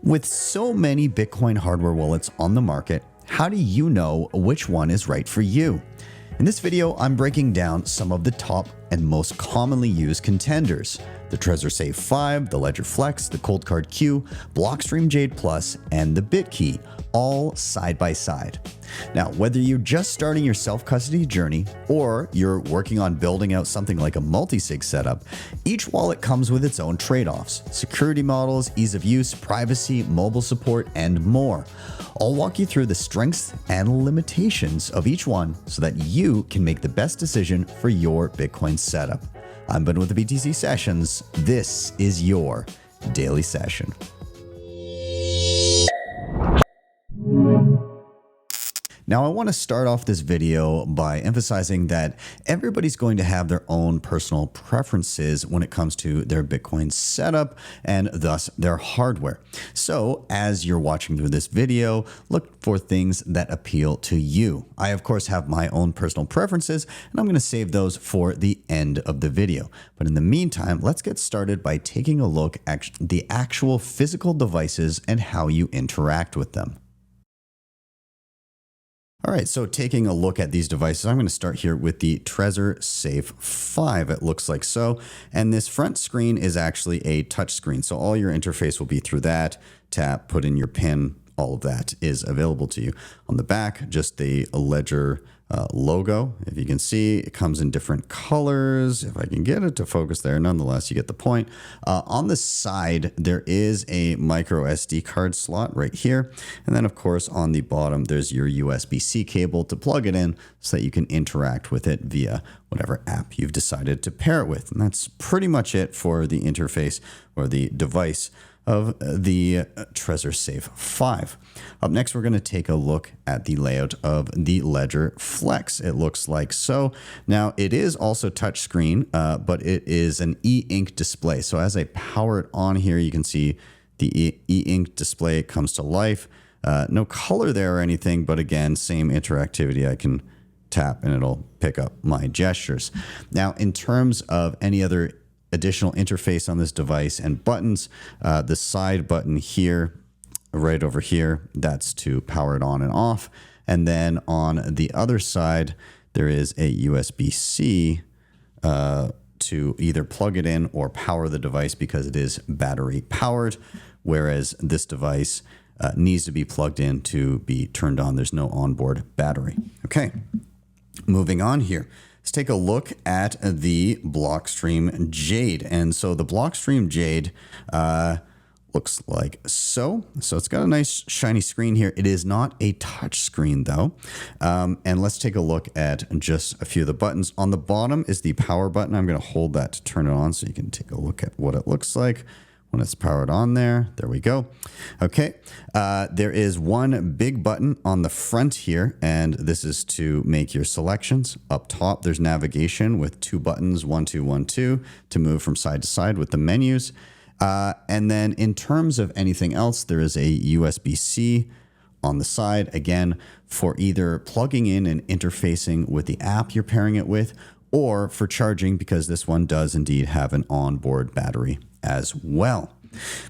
With so many Bitcoin hardware wallets on the market, how do you know which one is right for you? In this video, I'm breaking down some of the top and most commonly used contenders: the Trezor Safe 5, the Ledger Flex, the Coldcard Q, Blockstream Jade Plus, and the Bitkey, all side by side. Now, whether you're just starting your self-custody journey or you're working on building out something like a multisig setup, each wallet comes with its own trade-offs: security models, ease of use, privacy, mobile support, and more. I'll walk you through the strengths and limitations of each one so that you can make the best decision for your Bitcoin setup. I'm Ben with the BTC Sessions. This is your daily session. Now, I want to start off this video by emphasizing that everybody's going to have their own personal preferences when it comes to their Bitcoin setup and thus their hardware. So as you're watching through this video, look for things that appeal to you. I, of course, have my own personal preferences, and I'm going to save those for the end of the video. But in the meantime, let's get started by taking a look at the actual physical devices and how you interact with them. All right, so taking a look at these devices, I'm going to start here with the Trezor Safe 5. It looks like so. And this front screen is actually a touch screen. So all your interface will be through that. Tap, put in your PIN, all of that is available to you. On the back, just the Ledger logo. If you can see, it comes in different colors. If I can get it to focus there, nonetheless, you get the point. On the side, there is a micro SD card slot right here. And then, of course, on the bottom, there's your USB-C cable to plug it in so that you can interact with it via whatever app you've decided to pair it with. And that's pretty much it for the interface or the device of the Trezor Safe 5. Up next, we're going to take a look at the layout of the Ledger Flex. It looks like so. Now, it is also touchscreen, but it is an e-ink display. So as I power it on here, you can see the e-ink display comes to life. No color there or anything, but again, same interactivity. I can tap and it'll pick up my gestures. Now, in terms of any other additional interface on this device and buttons, the side button here, right over here, that's to power it on and off. And then on the other side, there is a USB-C to either plug it in or power the device because it is battery powered, whereas this device needs to be plugged in to be turned on. There's no onboard battery. Okay, moving on here. Let's take a look at the Blockstream Jade. And so the Blockstream Jade looks like so. So it's got a nice shiny screen here. It is not a touch screen though. And let's take a look at just a few of the buttons. On the bottom is the power button. I'm going to hold that to turn it on so you can take a look at what it looks like when it's powered on there. There we go. Okay. There is one big button on the front here, and this is to make your selections. Up top, there's navigation with two buttons, 1, 2, 1, 2, to move from side to side with the menus. And then in terms of anything else, there is a USB-C on the side, again, for either plugging in and interfacing with the app you're pairing it with, or for charging, because this one does indeed have an onboard battery as well.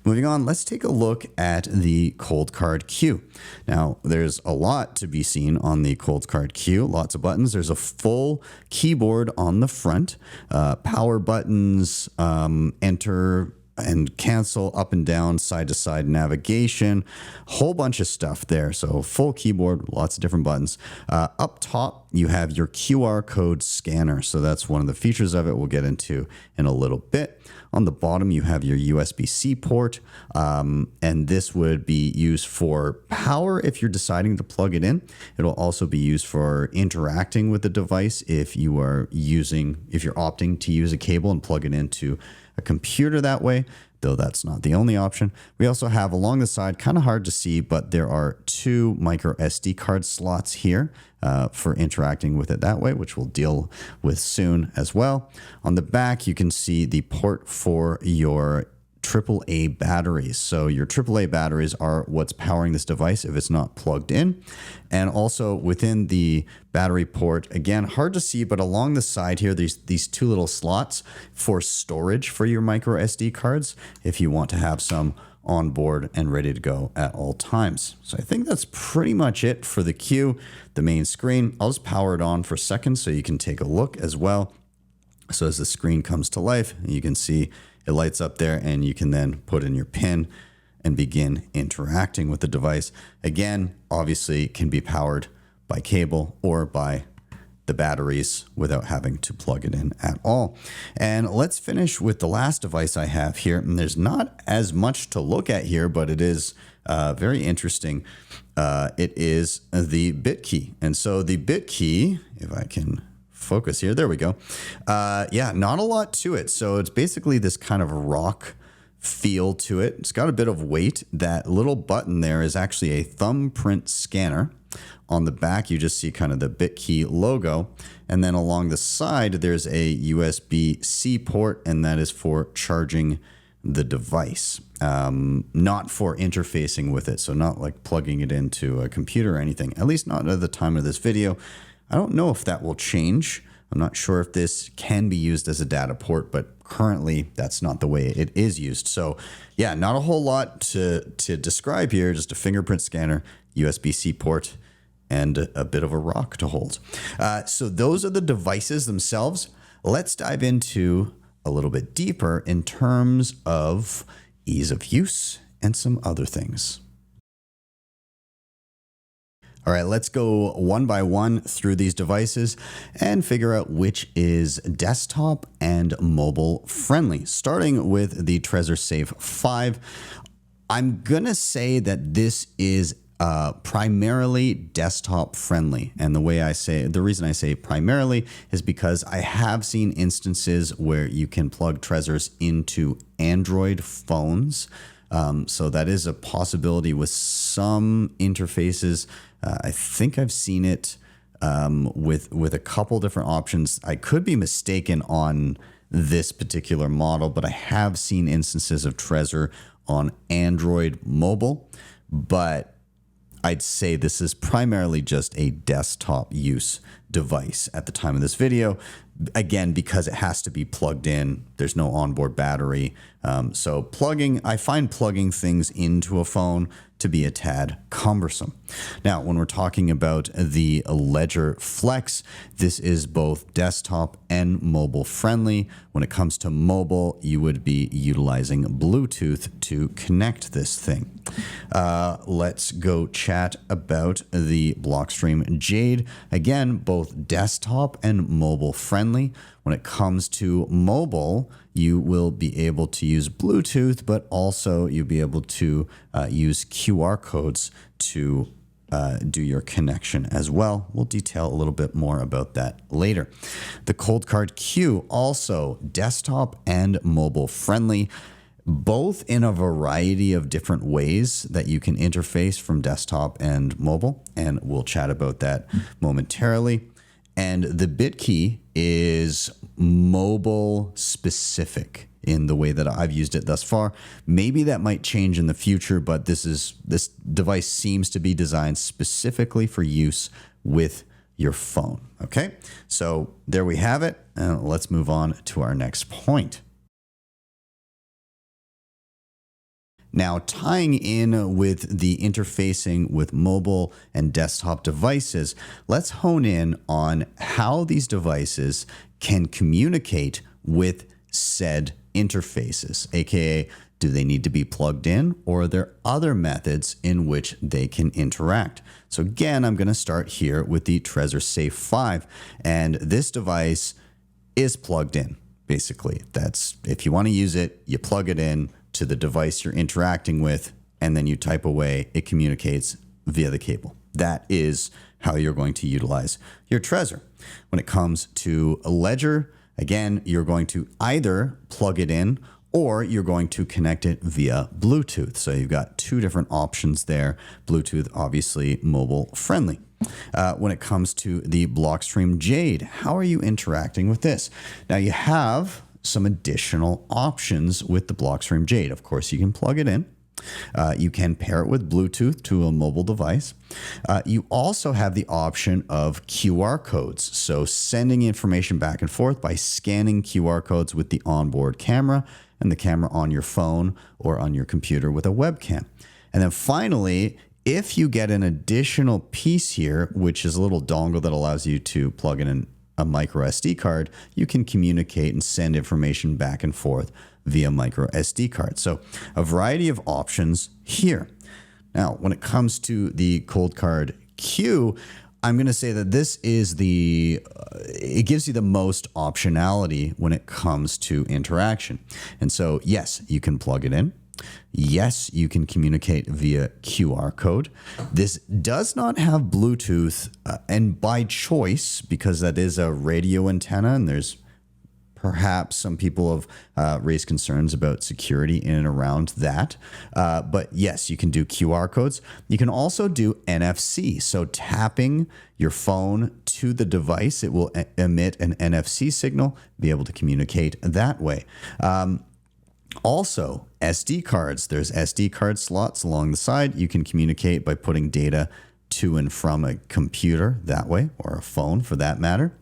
Moving on, let's take a look at the Coldcard Q. Now, there's a lot to be seen on the Coldcard Q, lots of buttons. There's a full keyboard on the front, power buttons, enter and cancel, up and down, side to side navigation, whole bunch of stuff there. So full keyboard, lots of different buttons. Up top, you have your QR code scanner. So that's one of the features of it we'll get into in a little bit. On the bottom, you have your USB-C port, and this would be used for power if you're deciding to plug it in. It'll also be used for interacting with the device if you're opting to use a cable and plug it into a computer that way, though that's not the only option. We also have along the side, kind of hard to see, but there are two micro SD card slots here for interacting with it that way, which we'll deal with soon as well. On the back, you can see the port for your AAA batteries. So your AAA batteries are what's powering this device if it's not plugged in. And also within the battery port, again, hard to see, but along the side here, these two little slots for storage for your micro SD cards if you want to have some on board and ready to go at all times. So I think that's pretty much it for the Q, the main screen. I'll just power it on for a second so you can take a look as well. So as the screen comes to life, you can see it lights up there, and you can then put in your PIN and begin interacting with the device. Again, obviously it can be powered by cable or by the batteries without having to plug it in at all. And let's finish with the last device I have here. And there's not as much to look at here, but it is very interesting. It is the Bitkey. And so the Bitkey, if I can focus here, there we go. Yeah, not a lot to it. So it's basically this kind of rock feel to it. It's got a bit of weight. That little button there is actually a thumbprint scanner. On the back, you just see kind of the Bitkey logo. And then along the side, there's a USB-C port, and that is for charging the device, not for interfacing with it. So not like plugging it into a computer or anything, at least not at the time of this video. I don't know if that will change. I'm not sure if this can be used as a data port, but currently that's not the way it is used. So yeah, not a whole lot to describe here, just a fingerprint scanner, USB-C port, and a bit of a rock to hold. So those are the devices themselves. Let's dive into a little bit deeper in terms of ease of use and some other things. All right, let's go one by one through these devices and figure out which is desktop and mobile friendly. Starting with the Trezor Safe 5, I'm going to say that this is primarily desktop friendly. And the reason I say primarily is because I have seen instances where you can plug Trezors into Android phones. So that is a possibility with some interfaces. I think I've seen it with a couple different options. I could be mistaken on this particular model, but I have seen instances of Trezor on Android mobile. But I'd say this is primarily just a desktop use device at the time of this video. Again, because it has to be plugged in. There's no onboard battery. So I find plugging things into a phone to be a tad cumbersome. Now, when we're talking about the Ledger Flex, this is both desktop and mobile friendly. When it comes to mobile, you would be utilizing Bluetooth to connect this thing. Let's go chat about the Blockstream Jade. Again, both desktop and mobile friendly. When it comes to mobile, you will be able to use Bluetooth, but also you'll be able to use QR codes to do your connection as well. We'll detail a little bit more about that later. The Coldcard Q, also desktop and mobile friendly, both in a variety of different ways that you can interface from desktop and mobile, and we'll chat about that momentarily. And the Bitkey is mobile specific in the way that I've used it thus far. Maybe that might change in the future, but this device seems to be designed specifically for use with your phone. Okay, so there we have it. Let's move on to our next point. Now, tying in with the interfacing with mobile and desktop devices, let's hone in on how these devices can communicate with said interfaces, aka do they need to be plugged in, or are there other methods in which they can interact? So again, I'm going to start here with the Trezor Safe 5, and this device is plugged in. Basically, that's if you want to use it, you plug it in to the device you're interacting with, and then you type away, it communicates via the cable. That is how you're going to utilize your Trezor. When it comes to a Ledger, again, you're going to either plug it in or you're going to connect it via Bluetooth. So you've got two different options there. Bluetooth, obviously mobile friendly. When it comes to the Blockstream Jade, how are you interacting with this? Now you have some additional options with the Blockstream Jade. Of course, you can plug it in. You can pair it with Bluetooth to a mobile device. You also have the option of QR codes. So sending information back and forth by scanning QR codes with the onboard camera and the camera on your phone or on your computer with a webcam. And then finally, if you get an additional piece here, which is a little dongle that allows you to plug in a micro SD card, you can communicate and send information back and forth via micro SD card. So a variety of options here. Now, when it comes to the Coldcard Q, I'm going to say that this is it gives you the most optionality when it comes to interaction. And so, yes, you can plug it in. Yes, you can communicate via QR code. This does not have Bluetooth, and by choice, because that is a radio antenna, and there's perhaps some people have raised concerns about security in and around that. But yes, you can do QR codes. You can also do NFC. So tapping your phone to the device, it will emit an NFC signal, be able to communicate that way. Also, SD cards. There's SD card slots along the side. You can communicate by putting data to and from a computer that way, or a phone for that matter.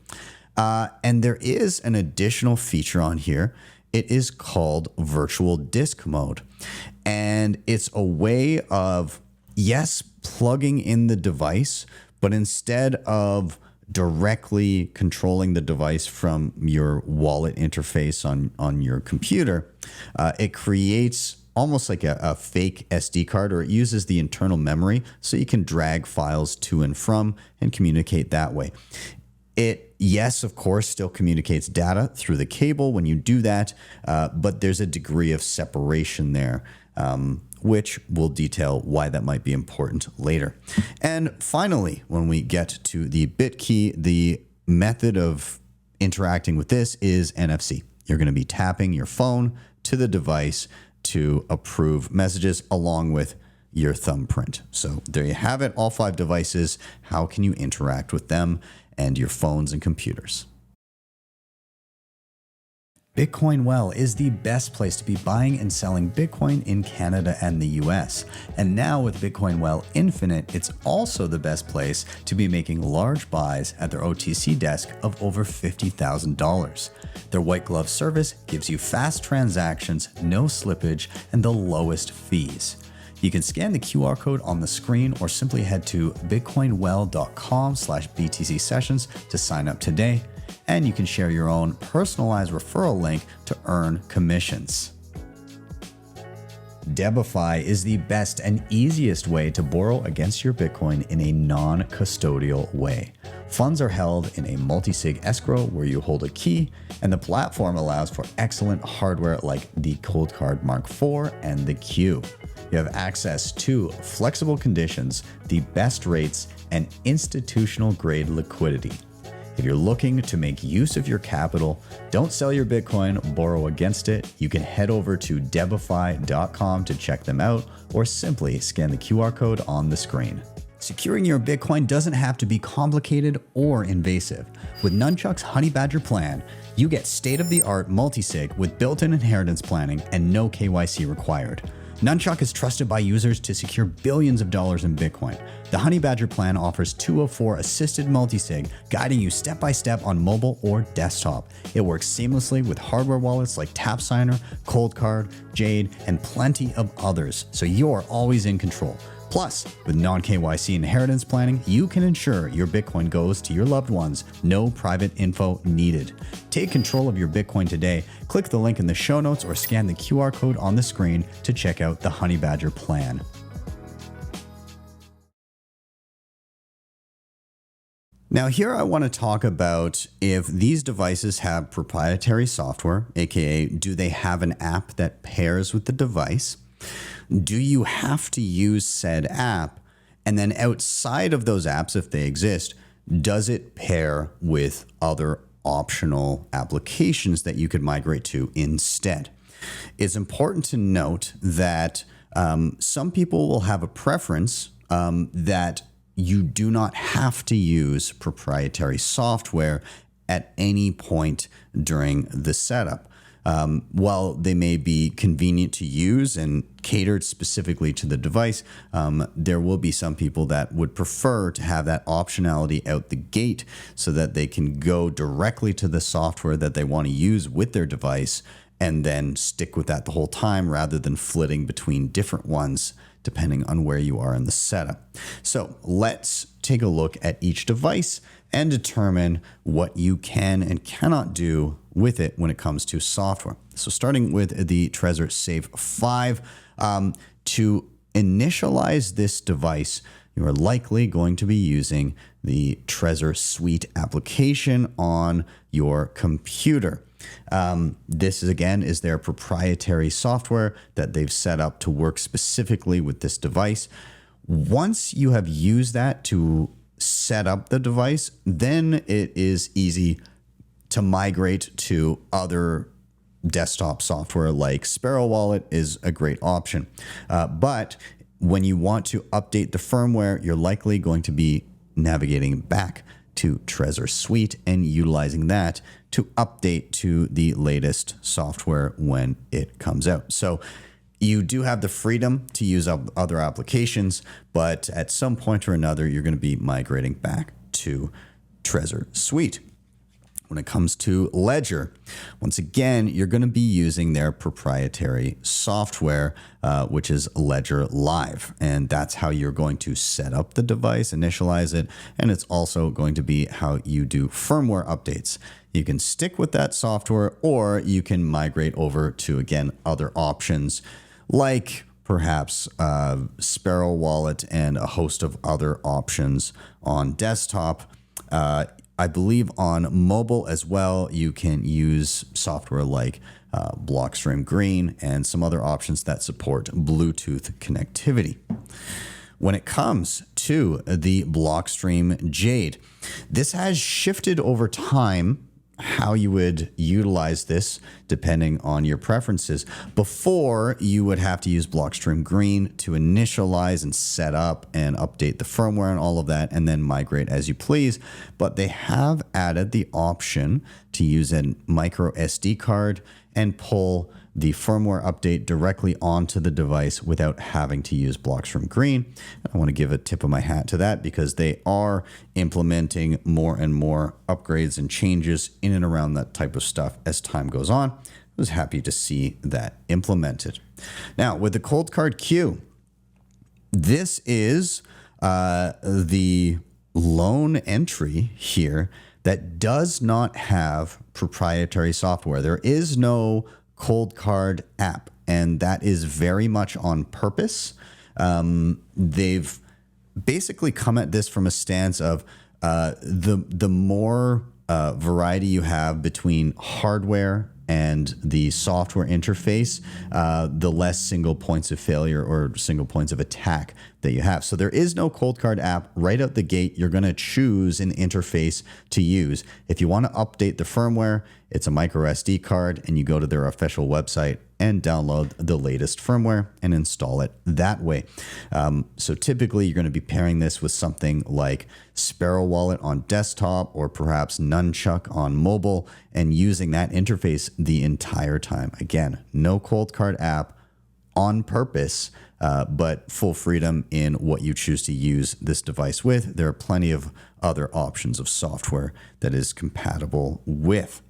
And there is an additional feature on here. It is called virtual disk mode. And it's a way of, yes, plugging in the device, but instead of directly controlling the device from your wallet interface on your computer, it creates almost like a fake SD card, or it uses the internal memory so you can drag files to and from and communicate that way. It, yes, of course, still communicates data through the cable when you do that, but there's a degree of separation there, which we'll detail why that might be important later. And finally, when we get to the Bitkey, the method of interacting with this is NFC. You're going to be tapping your phone to the device to approve messages along with your thumbprint. So there you have it, all 5 devices. How can you interact with them and your phones and computers? Bitcoin Well is the best place to be buying and selling Bitcoin in Canada and the US. And now with Bitcoin Well Infinite, it's also the best place to be making large buys at their OTC desk of over $50,000. Their white glove service gives you fast transactions, no slippage, and the lowest fees. You can scan the QR code on the screen or simply head to bitcoinwell.com/BTC sessions to sign up today. And you can share your own personalized referral link to earn commissions. Debify is the best and easiest way to borrow against your Bitcoin in a non-custodial way. Funds are held in a multisig escrow where you hold a key, and the platform allows for excellent hardware like the Coldcard Mark IV and the Q. You have access to flexible conditions, the best rates, and institutional-grade liquidity. If you're looking to make use of your capital, don't sell your Bitcoin, borrow against it. You can head over to debify.com to check them out, or simply scan the QR code on the screen. Securing your Bitcoin doesn't have to be complicated or invasive. With Nunchuck's Honey Badger plan, you get state-of-the-art multisig with built-in inheritance planning and no KYC required. Nunchuck is trusted by users to secure billions of dollars in Bitcoin. The Honey Badger plan offers 204 assisted multisig, guiding you step-by-step on mobile or desktop. It works seamlessly with hardware wallets like TapSigner, Coldcard, Jade, and plenty of others, so you're always in control. Plus, with non-KYC inheritance planning, you can ensure your Bitcoin goes to your loved ones. No private info needed. Take control of your Bitcoin today. Click the link in the show notes or scan the QR code on the screen to check out the Honey Badger plan. Now here I want to talk about if these devices have proprietary software, aka do they have an app that pairs with the device? Do you have to use said app? And then outside of those apps, if they exist, does it pair with other optional applications that you could migrate to instead? It's important to note that some people will have a preference that you do not have to use proprietary software at any point during the setup. While they may be convenient to use and catered specifically to the device, there will be some people that would prefer to have that optionality out the gate so that they can go directly to the software that they want to use with their device and then stick with that the whole time rather than flitting between different ones depending on where you are in the setup. So let's take a look at each device and determine what you can and cannot do with it when it comes to software. So starting with the Trezor Safe 5, to initialize this device, you are likely going to be using the Trezor Suite application on your computer. This is their proprietary software that they've set up to work specifically with this device. Once you have used that to set up the device, then it is easy to migrate to other desktop software like Sparrow Wallet is a great option. But when you want to update the firmware, you're likely going to be navigating back to Trezor Suite and utilizing that to update to the latest software when it comes out. So you do have the freedom to use other applications, but at some point or another, you're going to be migrating back to Trezor Suite. When it comes to Ledger, once again, you're going to be using their proprietary software, which is Ledger Live. And that's how you're going to set up the device, initialize it, and it's also going to be how you do firmware updates. You can stick with that software, or you can migrate over to, again, other options like perhaps Sparrow Wallet and a host of other options on desktop. I believe on mobile as well, you can use software like Blockstream Green and some other options that support Bluetooth connectivity. When it comes to the Blockstream Jade, this has shifted over time how you would utilize this depending on your preferences. Before, you would have to use Blockstream Green to initialize and set up and update the firmware and all of that, and then migrate as you please. But they have added the option to use a micro SD card and pull the firmware update directly onto the device without having to use Blockstream Green. I want to give a tip of my hat to that because they are implementing more and more upgrades and changes in and around that type of stuff as time goes on. I was happy to see that implemented. Now, with the Coldcard Q, this is the lone entry here that does not have proprietary software. There is no Coldcard app, and that is very much on purpose. They've basically come at this from a stance of the more variety you have between hardware and the software interface, the less single points of failure or single points of attack that you have. So there is no Coldcard app right out the gate. You're going to choose an interface to use. If you want to update the firmware, it's a micro SD card, and you go to their official website and download the latest firmware and install it that way. So typically you're going to be pairing this with something like Sparrow Wallet on desktop or perhaps Nunchuck on mobile and using that interface the entire time. Again, no Coldcard app on purpose, but full freedom in what you choose to use this device with. There are plenty of other options of software that is compatible with.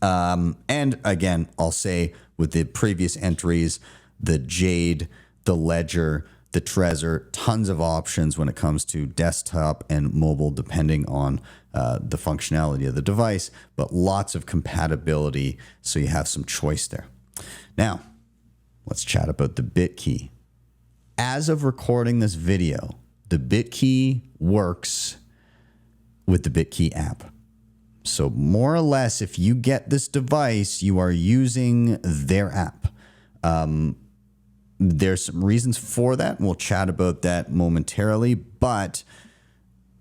And again, I'll say with the previous entries, the Jade, the Ledger, the Trezor, tons of options when it comes to desktop and mobile, depending on the functionality of the device, but lots of compatibility, so you have some choice there. Now, let's chat about the Bitkey. As of recording this video, the Bitkey works with the Bitkey app. So more or less, if you get this device, you are using their app. There's some reasons for that, and we'll chat about that momentarily, but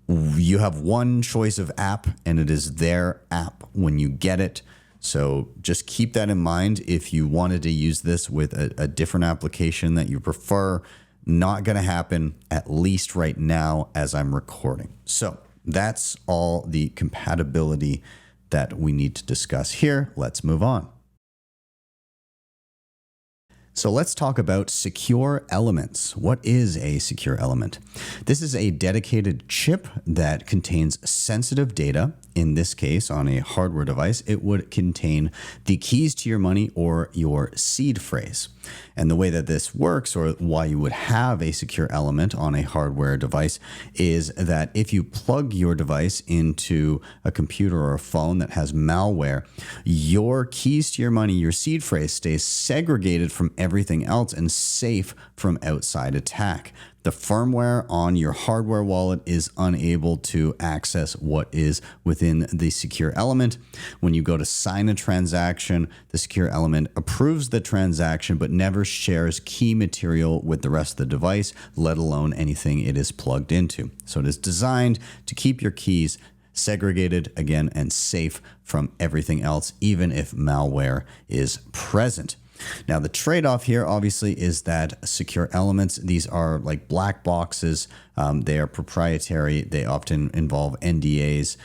you have one choice of app, and it is their app when you get it. So just keep that in mind. If you wanted to use this with a different application that you prefer, not going to happen, at least right now as I'm recording. So that's all the compatibility that we need to discuss here. Let's move on. So let's talk about secure elements. What is a secure element? This is a dedicated chip that contains sensitive data in this case, on a hardware device, it would contain the keys to your money or your seed phrase. And the way that this works, or why you would have a secure element on a hardware device, is that if you plug your device into a computer or a phone that has malware, your keys to your money, your seed phrase, stays segregated from everything else and safe from outside attack. The firmware on your hardware wallet is unable to access what is within the secure element. When you go to sign a transaction, the secure element approves the transaction but never shares key material with the rest of the device, let alone anything it is plugged into. So it is designed to keep your keys segregated, again, and safe from everything else, even if malware is present. Now, the trade-off here, obviously, is that secure elements, these are like black boxes. They are proprietary. They often involve NDAs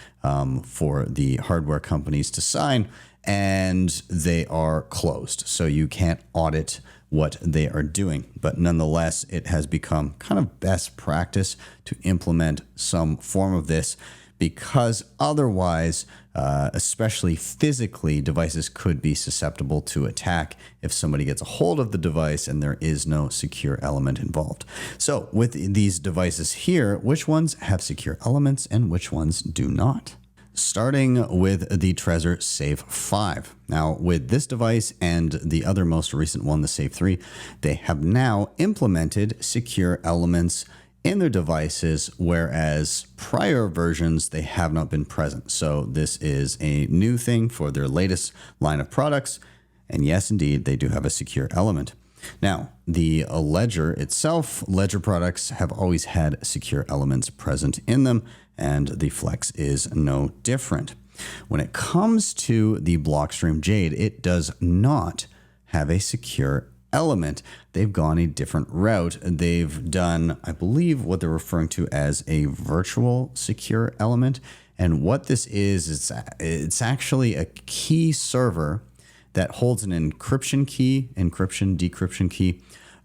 for the hardware companies to sign, and they are closed. So you can't audit what they are doing. But nonetheless, it has become kind of best practice to implement some form of this, because otherwise, especially physically, devices could be susceptible to attack if somebody gets a hold of the device and there is no secure element involved. So with these devices here, which ones have secure elements and which ones do not? Starting with the Trezor Safe 5. Now, with this device and the other most recent one, the Safe 3, they have now implemented secure elements in their devices, whereas prior versions, they have not been present. So this is a new thing for their latest line of products. And yes, indeed, they do have a secure element. Now, the Ledger itself, Ledger products have always had secure elements present in them, and the Flex is no different. When it comes to the Blockstream Jade, it does not have a secure element. They've gone a different route. They've done, I believe, what they're referring to as a virtual secure element. And what this is, it's actually a key server that holds an encryption key, decryption key.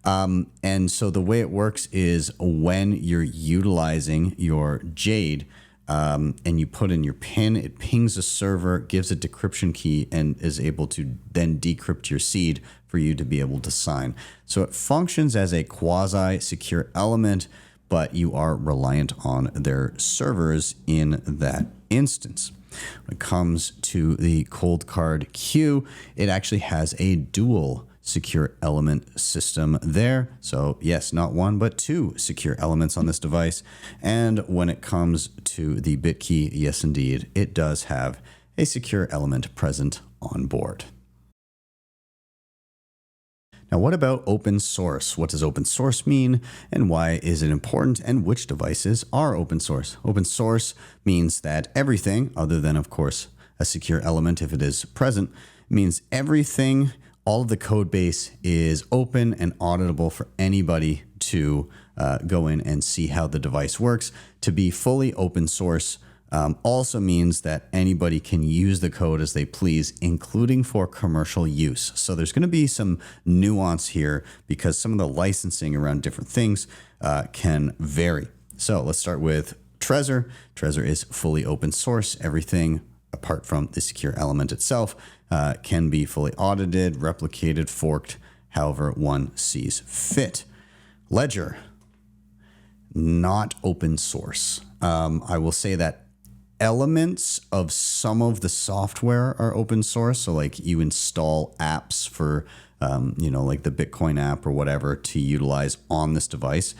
And so the way it works is when you're utilizing your Jade, and you put in your PIN, it pings a server, gives a decryption key, and is able to then decrypt your seed for you to be able to sign. So it functions as a quasi-secure element, but you are reliant on their servers in that instance. When it comes to the Coldcard Q, it actually has a dual secure element system there. So yes, not one, but two secure elements on this device. And when it comes to the Bitkey, yes, indeed, it does have a secure element present on board. Now, what about open source? What does open source mean, and why is it important, and which devices are open source? Open source means that everything, other than, of course, a secure element if it is present, means everything, all of the code base is open and auditable for anybody to go in and see how the device works. To be fully open source also means that anybody can use the code as they please, including for commercial use. So there's going to be some nuance here because some of the licensing around different things can vary. So let's start with Trezor. Trezor is fully open source. Everything apart from the secure element itself can be fully audited, replicated, forked, however one sees fit. Ledger, not open source. I will say that elements of some of the software are open source. So like you install apps for, like the Bitcoin app or whatever to utilize on this device.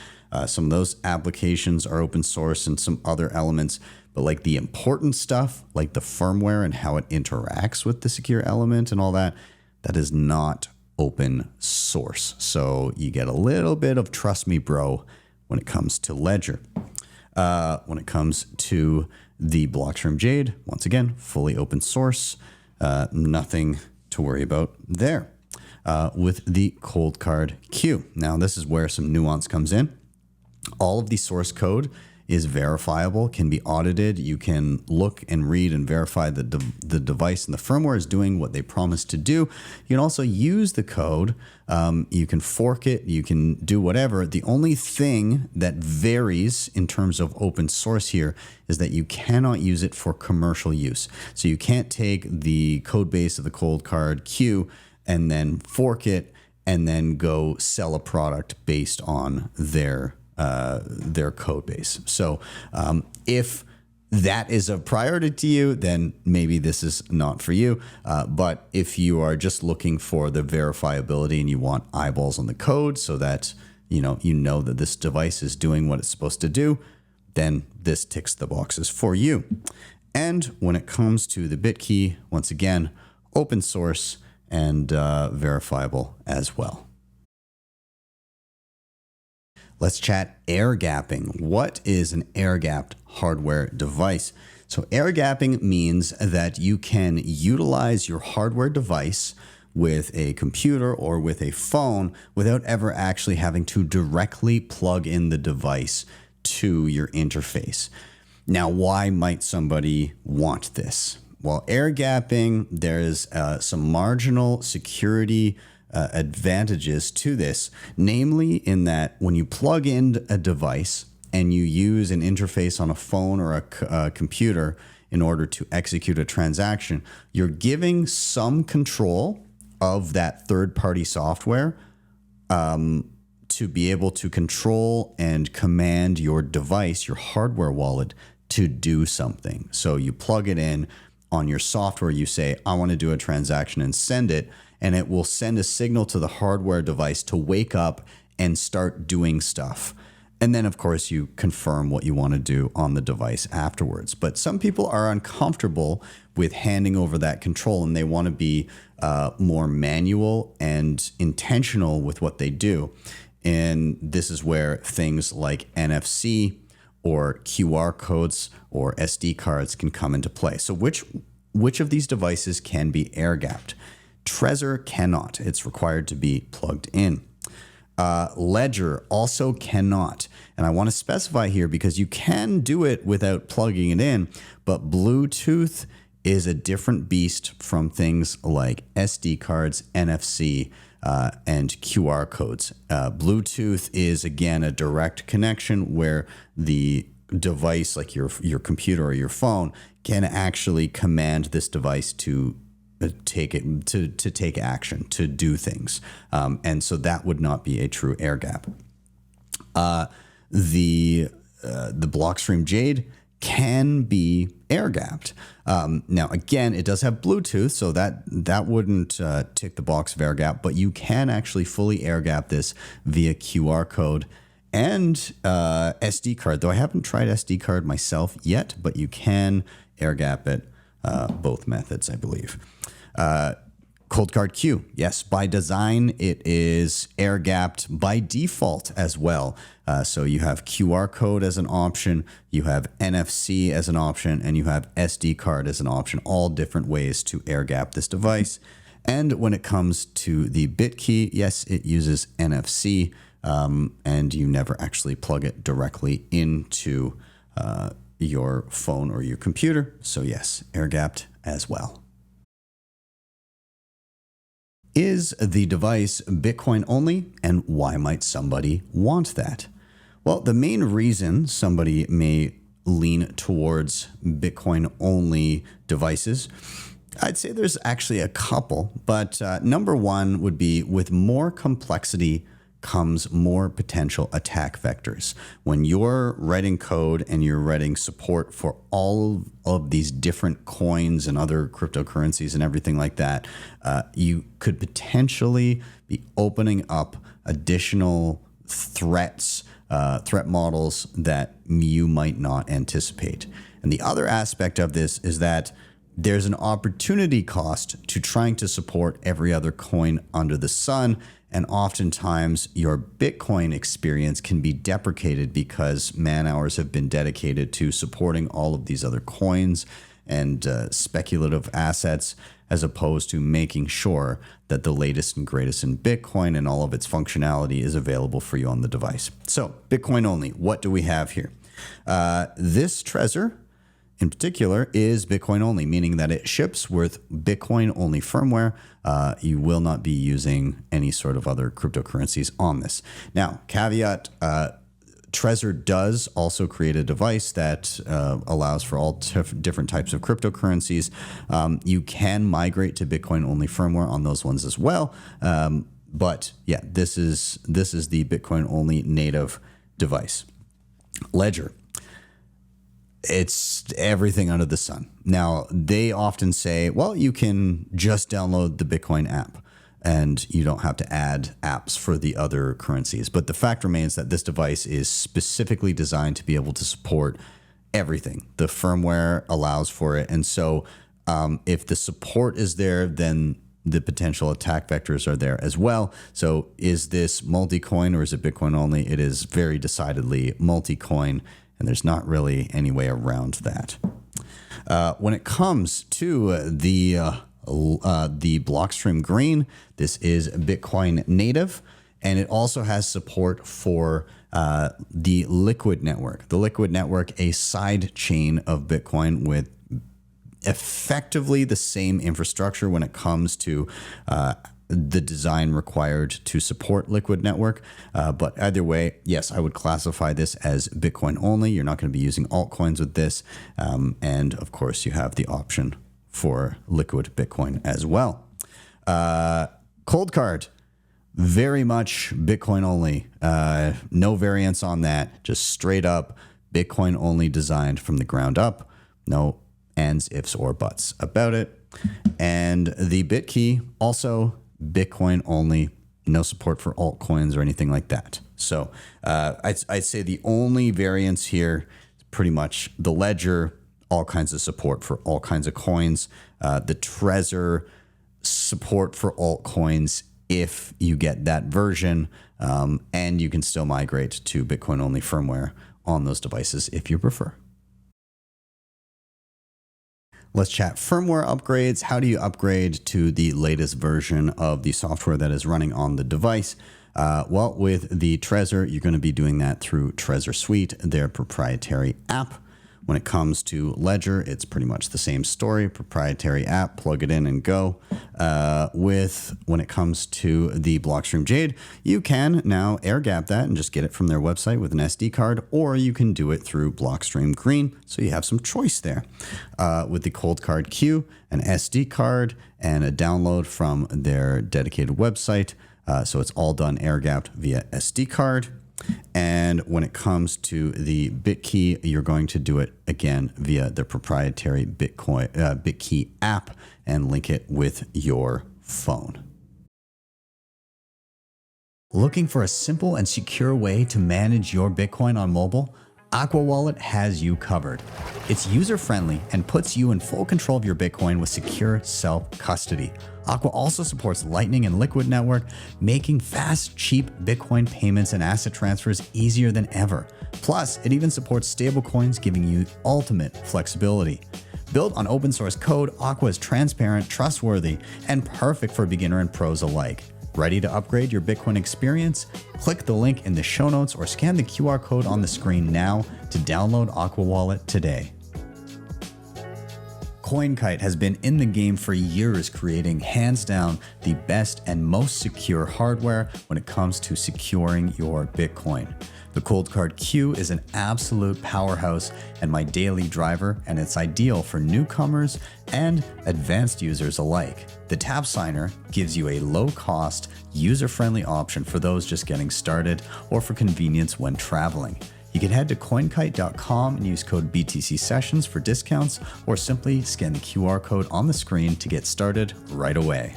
Some of those applications are open source and some other elements, but like the important stuff, like the firmware and how it interacts with the secure element and all that, that is not open source. So you get a little bit of trust me, bro, when it comes to Ledger. When it comes to the Blockstream Jade, once again, fully open source, nothing to worry about there. With the Coldcard Q. Now, this is where some nuance comes in. All of the source code is verifiable, can be audited. You can look and read and verify that the device and the firmware is doing what they promised to do. You can also use the code. You can fork it. You can do whatever. The only thing that varies in terms of open source here is that you cannot use it for commercial use. So you can't take the code base of the Coldcard Q and then fork it and then go sell a product based on their code base. So if that is a priority to you, then maybe this is not for you. But if you are just looking for the verifiability and you want eyeballs on the code so that you know that this device is doing what it's supposed to do, then this ticks the boxes for you. And when it comes to the Bitkey, once again, open source and verifiable as well. Let's chat air gapping. What is an air gapped hardware device? So air gapping means that you can utilize your hardware device with a computer or with a phone without ever actually having to directly plug in the device to your interface. Now, why might somebody want this? Well, air gapping, there's some marginal security advantages to this, namely in that when you plug in a device and you use an interface on a phone or a computer in order to execute a transaction, you're giving some control of that third-party software to be able to control and command your device, your hardware wallet, to do something. So you plug it in on your software, you say, I want to do a transaction and send it, and it will send a signal to the hardware device to wake up and start doing stuff. And then, of course, you confirm what you want to do on the device afterwards. But some people are uncomfortable with handing over that control, and they want to be more manual and intentional with what they do. And this is where things like NFC or QR codes or SD cards can come into play. So which of these devices can be air gapped? Trezor cannot. It's required to be plugged in. Ledger also cannot. And I want to specify here because you can do it without plugging it in, but Bluetooth is a different beast from things like SD cards, NFC, and QR codes. Bluetooth is, again, a direct connection where the device, like your computer or your phone, can actually command this device to take action, to do things. And so that would not be a true air gap. The Blockstream Jade can be air gapped. Now, again, it does have Bluetooth, so that wouldn't tick the box of air gap, but you can actually fully air gap this via QR code and SD card, though I haven't tried SD card myself yet, but you can air gap it both methods, I believe. Coldcard Q, yes, by design, it is air gapped by default as well. So you have QR code as an option, you have NFC as an option, and you have SD card as an option, all different ways to air gap this device. And when it comes to the Bitkey, yes, it uses NFC, and you never actually plug it directly into your phone or your computer. So yes, air gapped as well. Is the device Bitcoin only, and why might somebody want that? Well, the main reason somebody may lean towards Bitcoin only devices, I'd say there's actually a couple, but number one would be with more complexity comes more potential attack vectors. When you're writing code and you're writing support for all of these different coins and other cryptocurrencies and everything like that, you could potentially be opening up additional threats, threat models that you might not anticipate. And the other aspect of this is that there's an opportunity cost to trying to support every other coin under the sun. And oftentimes your Bitcoin experience can be deprecated because man hours have been dedicated to supporting all of these other coins and speculative assets, as opposed to making sure that the latest and greatest in Bitcoin and all of its functionality is available for you on the device. So Bitcoin only, what do we have here? This Trezor in particular is Bitcoin only, meaning that it ships with Bitcoin only firmware. You will not be using any sort of other cryptocurrencies on this. Now, caveat, Trezor does also create a device that allows for all different types of cryptocurrencies. You can migrate to Bitcoin only firmware on those ones as well. But yeah, this is the Bitcoin only native device. Ledger. It's everything under the sun. Now, they often say, well, you can just download the Bitcoin app and you don't have to add apps for the other currencies. But the fact remains that this device is specifically designed to be able to support everything. The firmware allows for it. And so if the support is there, then the potential attack vectors are there as well. So is this multi-coin or is it Bitcoin only? It is very decidedly multi-coin, and there's not really any way around that. When it comes to the Blockstream Green, this is Bitcoin native, and it also has support for the Liquid network. The Liquid network, a side chain of Bitcoin with effectively the same infrastructure when it comes to the design required to support Liquid network. But either way, yes, I would classify this as Bitcoin only. You're not going to be using altcoins with this. And of course, you have the option for Liquid Bitcoin as well. Coldcard, very much Bitcoin only. No variance on that. Just straight up Bitcoin only, designed from the ground up. No ands, ifs, or buts about it. And the Bitkey, also Bitcoin only, no support for altcoins or anything like that. So I'd say the only variance here is pretty much the Ledger, all kinds of support for all kinds of coins. The Trezor, support for altcoins if you get that version, and you can still migrate to Bitcoin only firmware on those devices if you prefer. Let's chat firmware upgrades. How do you upgrade to the latest version of the software that is running on the device? Well, with the Trezor, you're going to be doing that through Trezor Suite, their proprietary app. When it comes to Ledger, it's pretty much the same story. Proprietary app, plug it in and go. When it comes to the Blockstream Jade, you can now air gap that and just get it from their website with an SD card, or you can do it through Blockstream Green. So you have some choice there. With the Coldcard Q, an SD card, and a download from their dedicated website. So it's all done air gapped via SD card. And when it comes to the Bitkey, you're going to do it again via the proprietary Bitkey app and link it with your phone. Looking for a simple and secure way to manage your Bitcoin on mobile? Aqua Wallet has you covered. It's user-friendly and puts you in full control of your Bitcoin with secure self-custody. Aqua also supports Lightning and Liquid network, making fast, cheap Bitcoin payments and asset transfers easier than ever. Plus, it even supports stablecoins, giving you ultimate flexibility. Built on open source code, Aqua is transparent, trustworthy, and perfect for beginner and pros alike. Ready to upgrade your Bitcoin experience? Click the link in the show notes or scan the QR code on the screen now to download Aqua Wallet today. CoinKite has been in the game for years, creating hands down the best and most secure hardware when it comes to securing your Bitcoin. The Coldcard Q is an absolute powerhouse and my daily driver, and it's ideal for newcomers and advanced users alike. The Tap Signer gives you a low-cost, user-friendly option for those just getting started or for convenience when traveling. You can head to coinkite.com and use code BTC Sessions for discounts, or simply scan the QR code on the screen to get started right away.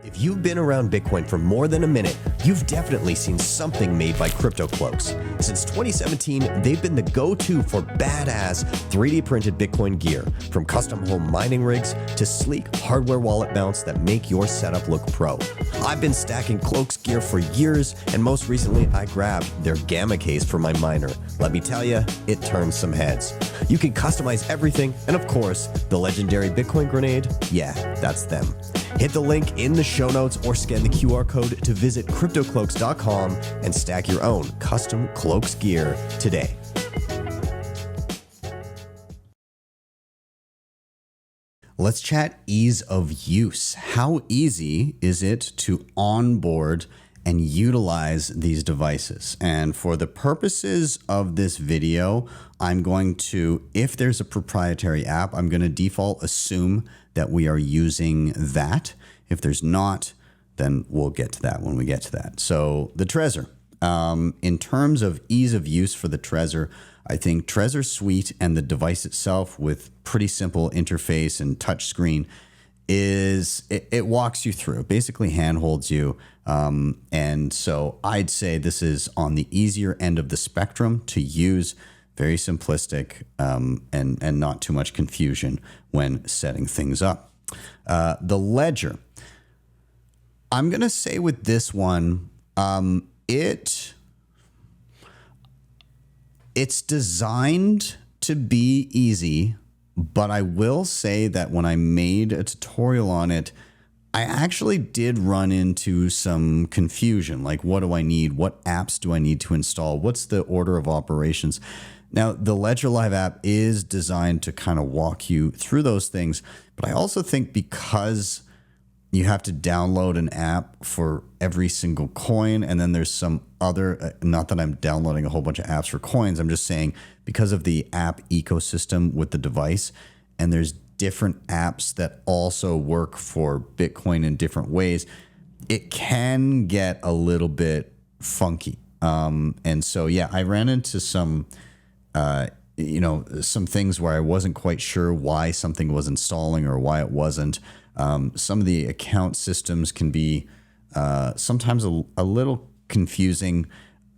If you've been around Bitcoin for more than a minute, you've definitely seen something made by Crypto Cloaks. Since 2017, they've been the go-to for badass 3D printed Bitcoin gear, from custom home mining rigs to sleek hardware wallet mounts that make your setup look pro. I've been stacking Cloaks gear for years, and most recently I grabbed their Gamma case for my miner. Let me tell you, it turns some heads. You can customize everything, and of course, the legendary Bitcoin grenade, yeah, that's them. Hit the link in the show notes or scan the QR code to visit CryptoCloaks.com and stack your own custom cloaks gear today. Let's chat ease of use. How easy is it to onboard and utilize these devices? And for the purposes of this video, I'm going to, if there's a proprietary app, I'm going to default assume that we are using that. If there's not, then we'll get to that when we get to that. So the Trezor, in terms of ease of use for the Trezor, I think Trezor Suite and the device itself with pretty simple interface and touch screen it walks you through, basically handholds you. And so I'd say this is on the easier end of the spectrum to use, very simplistic, and not too much confusion when setting things up. The Ledger, I'm going to say with this one, it's designed to be easy, but I will say that when I made a tutorial on it, I actually did run into some confusion. Like, what do I need? What apps do I need to install? What's the order of operations? Now, the Ledger Live app is designed to kind of walk you through those things, but I also think because you have to download an app for every single coin, and then there's some other, not that I'm downloading a whole bunch of apps for coins, I'm just saying because of the app ecosystem with the device, and there's different apps that also work for Bitcoin in different ways, it can get a little bit funky. And so, yeah, I ran into some, some things where I wasn't quite sure why something was installing or why it wasn't. Some of the account systems can be sometimes a little confusing.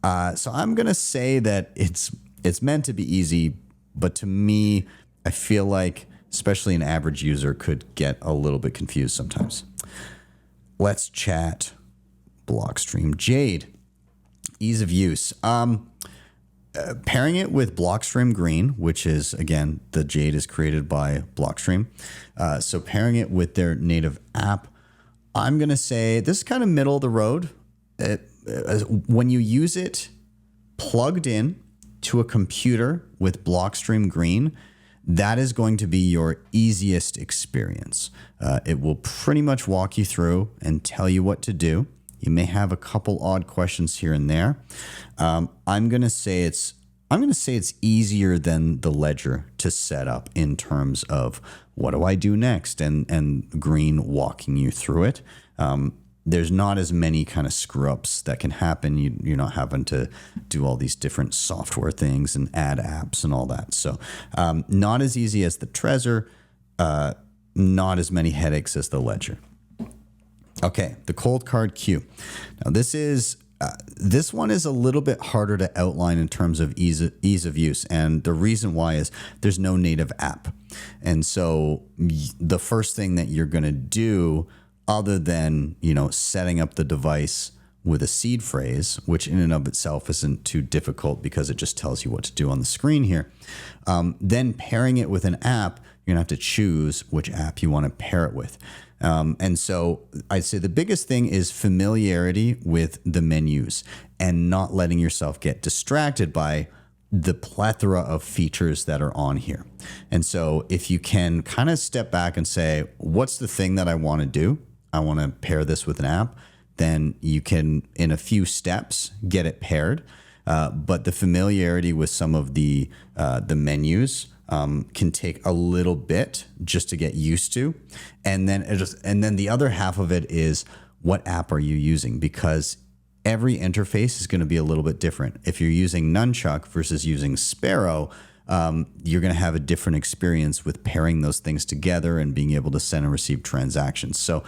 So I'm going to say that it's meant to be easy, but to me, I feel like especially an average user could get a little bit confused sometimes. Let's chat Blockstream Jade. Ease of use. Pairing it with Blockstream Green, which is, again, the Jade is created by Blockstream. So pairing it with their native app, I'm going to say this is kind of middle of the road. When you use it plugged in to a computer with Blockstream Green, that is going to be your easiest experience. It will pretty much walk you through and tell you what to do. You may have a couple odd questions here and there. I'm going to say it's easier than the Ledger to set up in terms of what do I do next, and Green walking you through it. There's not as many kind of screw-ups that can happen. You're not having to do all these different software things and add apps and all that. So not as easy as the Trezor, not as many headaches as the Ledger. Okay, the Coldcard Q. Now this one is a little bit harder to outline in terms of ease of use, and the reason why is there's no native app. And so the first thing that you're going to do, other than setting up the device with a seed phrase, which in and of itself isn't too difficult because it just tells you what to do on the screen here, then pairing it with an app, you're going to have to choose which app you want to pair it with. And so I'd say the biggest thing is familiarity with the menus and not letting yourself get distracted by the plethora of features that are on here. And so if you can kind of step back and say, what's the thing that I want to do? I want to pair this with an app. Then you can, in a few steps, get it paired. But the familiarity with some of the menus can take a little bit just to get used to, and then the other half of it is what app are you using, because every interface is going to be a little bit different. If you're using Nunchuck versus using Sparrow, you're going to have a different experience with pairing those things together and being able to send and receive transactions. So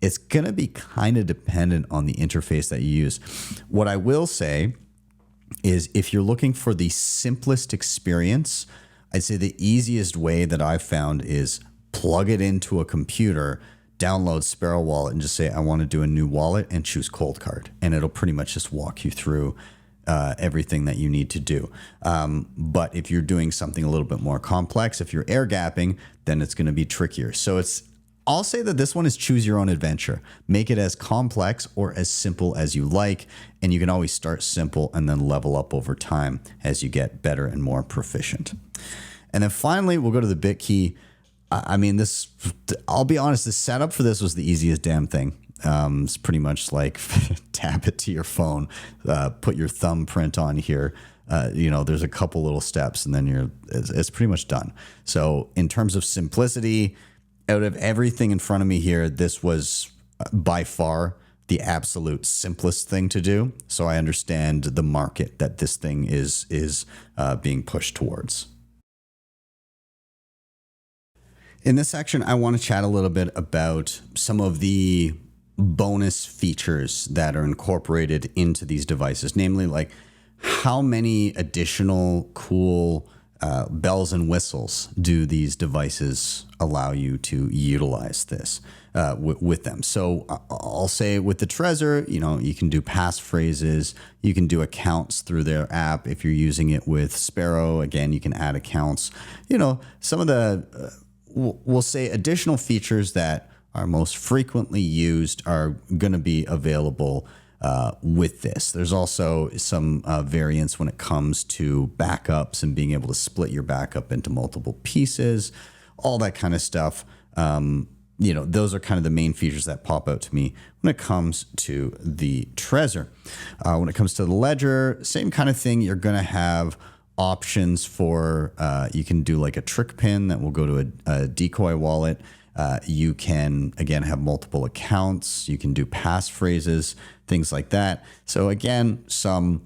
it's going to be kind of dependent on the interface that you use. What I will say is if you're looking for the simplest experience, I'd say the easiest way that I've found is plug it into a computer, download Sparrow Wallet, and just say, I want to do a new wallet, and choose Coldcard. And it'll pretty much just walk you through everything that you need to do. But if you're doing something a little bit more complex, if you're air gapping, then it's going to be trickier. So I'll say that this one is choose your own adventure. Make it as complex or as simple as you like, and you can always start simple and then level up over time as you get better and more proficient. And then finally, we'll go to the Bitkey. I mean, I'll be honest, the setup for this was the easiest damn thing. It's pretty much like tap it to your phone, put your thumbprint on here. There's a couple little steps and then it's pretty much done. So in terms of simplicity, out of everything in front of me here, this was by far the absolute simplest thing to do. So I understand the market that this thing is being pushed towards. In this section, I want to chat a little bit about some of the bonus features that are incorporated into these devices, namely like how many additional cool bells and whistles do these devices allow you to utilize this with them. So I'll say with the Trezor, you can do passphrases, you can do accounts through their app. If you're using it with Sparrow, again, you can add accounts. Some of the we'll say additional features that are most frequently used are going to be available with this. There's also some variants when it comes to backups and being able to split your backup into multiple pieces, all that kind of stuff. Those are kind of the main features that pop out to me when it comes to the Trezor. When it comes to the Ledger, same kind of thing. You're going to have options for, you can do like a trick pin that will go to a decoy wallet. You can, again, have multiple accounts. You can do passphrases, things like that. So again, some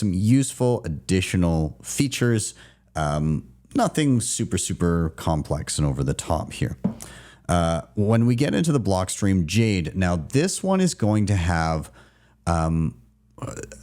useful additional features. Nothing super complex and over the top here. When we get into the Blockstream Jade, now this one is going to have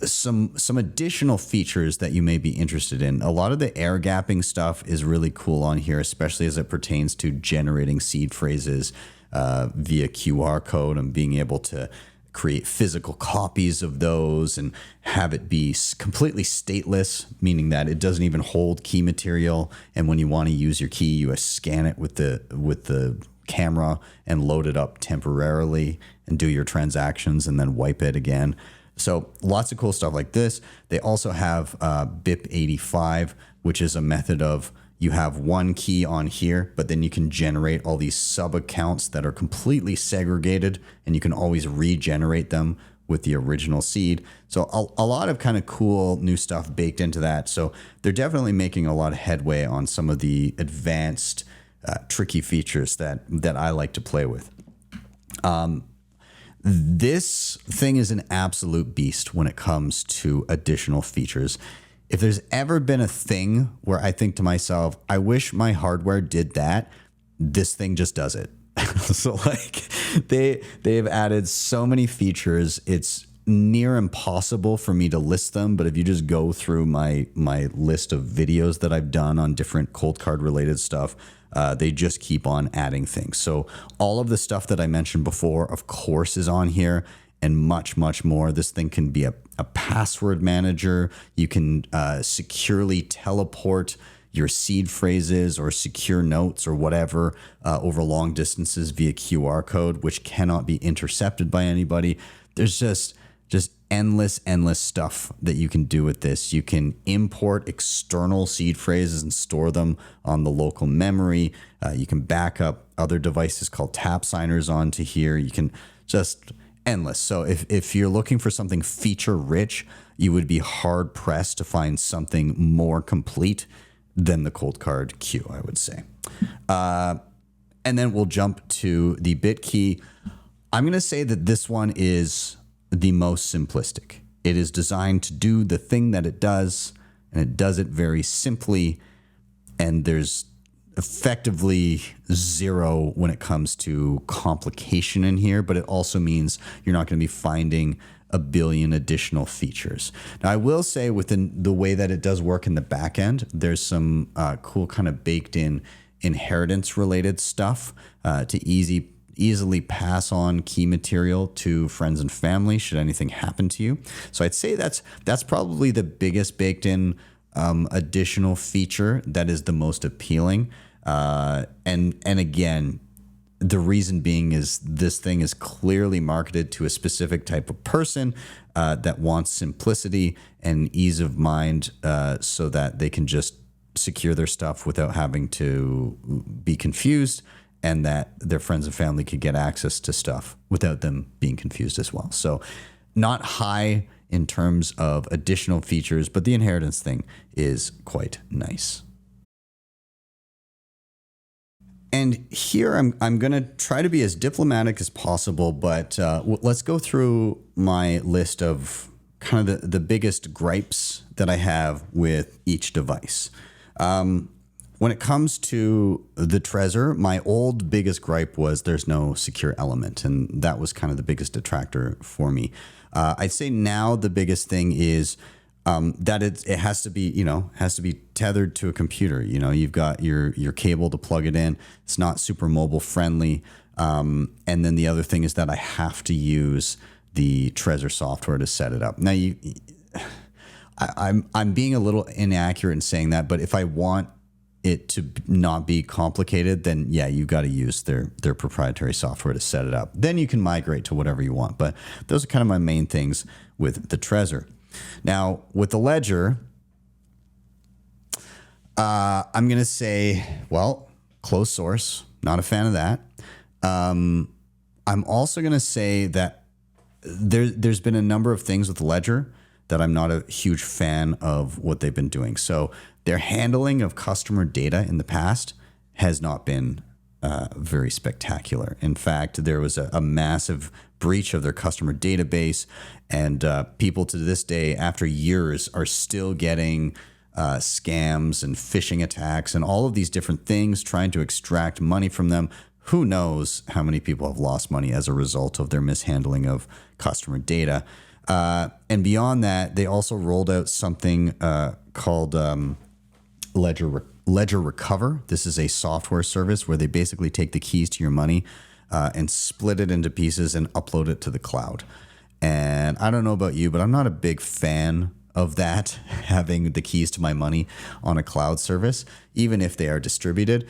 some additional features that you may be interested in. A lot of the air gapping stuff is really cool on here, especially as it pertains to generating seed phrases via QR code and being able to create physical copies of those and have it be completely stateless, meaning that it doesn't even hold key material. And when you want to use your key, you scan it with the camera and load it up temporarily and do your transactions and then wipe it again. So lots of cool stuff like this. They also have BIP85, which is a method of you have one key on here, but then you can generate all these sub accounts that are completely segregated and you can always regenerate them with the original seed. So a lot of kind of cool new stuff baked into that. So they're definitely making a lot of headway on some of the advanced tricky features that I like to play with. This thing is an absolute beast when it comes to additional features. If there's ever been a thing where I think to myself, I wish my hardware did that, this thing just does it. So like they've added so many features. It's near impossible for me to list them, but if you just go through my list of videos that I've done on different Coldcard related stuff, they just keep on adding things. So all of the stuff that I mentioned before, of course, is on here and much more. This thing can be a password manager. You can securely teleport your seed phrases or secure notes or whatever over long distances via QR code, which cannot be intercepted by anybody. There's just endless stuff that you can do with this. You can import external seed phrases and store them on the local memory. You can back up other devices called tap signers onto here. You can just endless. So if you're looking for something feature rich, you would be hard pressed to find something more complete than the Coldcard Q, I would say. And then we'll jump to the Bitkey. I'm going to say that this one is the most simplistic. It is designed to do the thing that it does, and it does it very simply. And there's effectively zero when it comes to complication in here, but it also means you're not going to be finding a billion additional features. Now, I will say within the way that it does work in the back end, there's some cool kind of baked in inheritance related stuff to easily pass on key material to friends and family should anything happen to you. So I'd say that's probably the biggest baked in additional feature that is the most appealing. And again, the reason being is this thing is clearly marketed to a specific type of person that wants simplicity and ease of mind so that they can just secure their stuff without having to be confused, and that their friends and family could get access to stuff without them being confused as well. So not high in terms of additional features, but the inheritance thing is quite nice. And here I'm going to try to be as diplomatic as possible, but let's go through my list of kind of the biggest gripes that I have with each device. When it comes to the Trezor, my old biggest gripe was there's no secure element, and that was kind of the biggest detractor for me. I'd say now the biggest thing is that it has to be tethered to a computer. You've got your cable to plug it in. It's not super mobile friendly. And then the other thing is that I have to use the Trezor software to set it up. Now I'm being a little inaccurate in saying that, but if I want it to not be complicated, then yeah, you got to use their proprietary software to set it up. Then you can migrate to whatever you want. But those are kind of my main things with the Trezor. Now with the Ledger, I'm going to say, well, closed source, not a fan of that. I'm also going to say that there's been a number of things with the Ledger that I'm not a huge fan of what they've been doing. So their handling of customer data in the past has not been very spectacular. In fact, there was a massive breach of their customer database, and people to this day, after years, are still getting scams and phishing attacks and all of these different things trying to extract money from them. Who knows how many people have lost money as a result of their mishandling of customer data. And beyond that, they also rolled out something called Ledger Recover. This is a software service where they basically take the keys to your money and split it into pieces and upload it to the cloud. And I don't know about you, but I'm not a big fan of that, having the keys to my money on a cloud service, even if they are distributed.